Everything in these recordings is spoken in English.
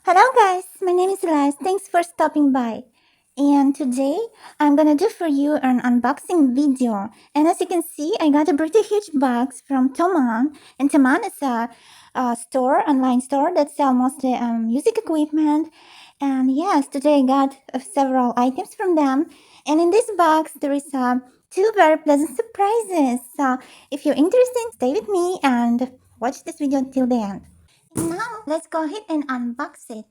Hello guys, my name is Elias. Thanks for stopping by. And today I'm gonna do for you an unboxing video. And as you can see, I got a pretty huge box from Thomann. And Thomann is a store, online store that sells mostly music equipment. And yes, today I got several items from them. And in this box there is two very pleasant surprises. So if you're interested, stay with me and watch this video till the end. Now, let's go ahead and unbox it.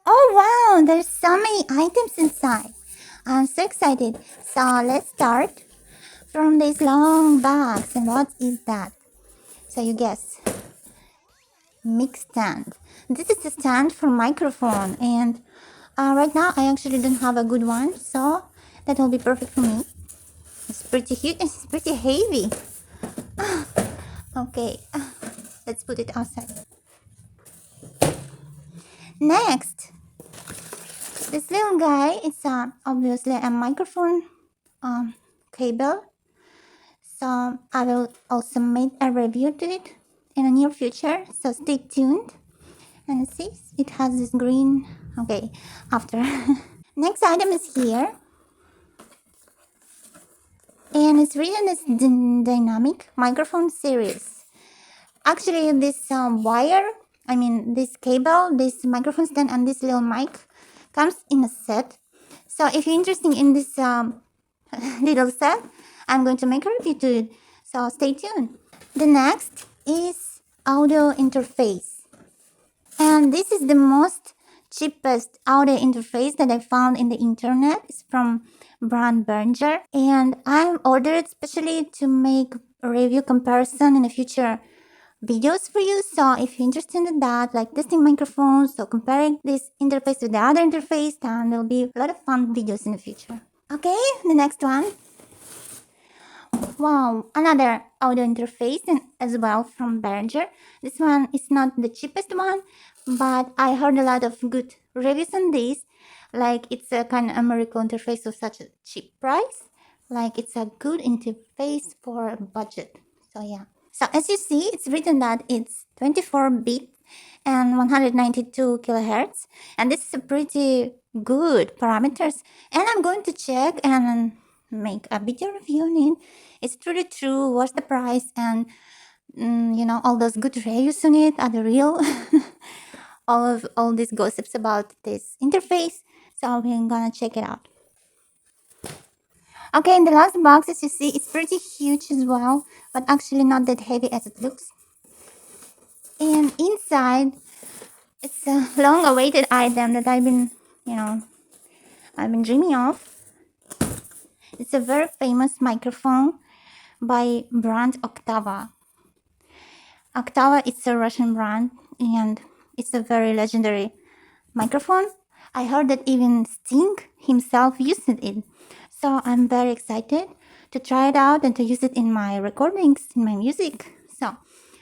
Oh wow, there's so many items inside. I'm so excited. So let's start from this long box. And what is that? So you guess. Mic stand. This is the stand for microphone. And right now I actually don't have a good one. So that will be perfect for me. It's pretty huge and it's pretty heavy. Okay, let's put it outside. Next, this little guy is obviously a microphone cable. So I will also make a review to it in the near future. So stay tuned. And see, it has this green. Okay, after. Next item is here. And it's written as dynamic microphone series. Actually, this this cable, this microphone stand, and this little mic comes in a set. So if you're interested in this little set, I'm going to make a review to it. So stay tuned. The next is audio interface. And this is the most cheapest audio interface that I found in the internet. It's from brand Behringer. And I ordered specially to make a review comparison in the future videos for you. So if you're interested in that, like testing microphones, so comparing this interface with the other interface, then there'll be a lot of fun videos in the future. Okay, the next one. Wow, another audio interface and as well from Behringer. This one is not the cheapest one, but I heard a lot of good reviews on this. Like it's a kind of American interface of such a cheap price. Like it's a good interface for a budget. So yeah. So as you see, it's written that it's 24-bit and 192 kilohertz. And this is a pretty good parameters. And I'm going to check and make a video review on it. It's truly true. What's the price? And all those good reviews on it are the real. all these gossips about this interface. So we're gonna check it out. Okay, in the last box, as you see, it's pretty huge as well, but actually not that heavy as it looks. And inside, it's a long-awaited item that I've been dreaming of. It's a very famous microphone by brand Octava. Octava is a Russian brand and it's a very legendary microphone. I heard that even Sting himself used it. So I'm very excited to try it out and to use it in my recordings, in my music. So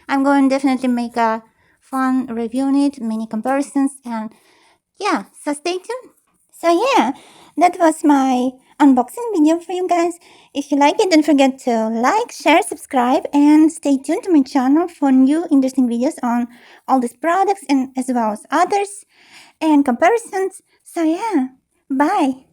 I'm going to definitely make a fun review on it, many comparisons, and yeah, so stay tuned. So yeah, that was my unboxing video for you guys. If you like it, don't forget to like, share, subscribe, and stay tuned to my channel for new interesting videos on all these products and as well as others and comparisons. So yeah, bye.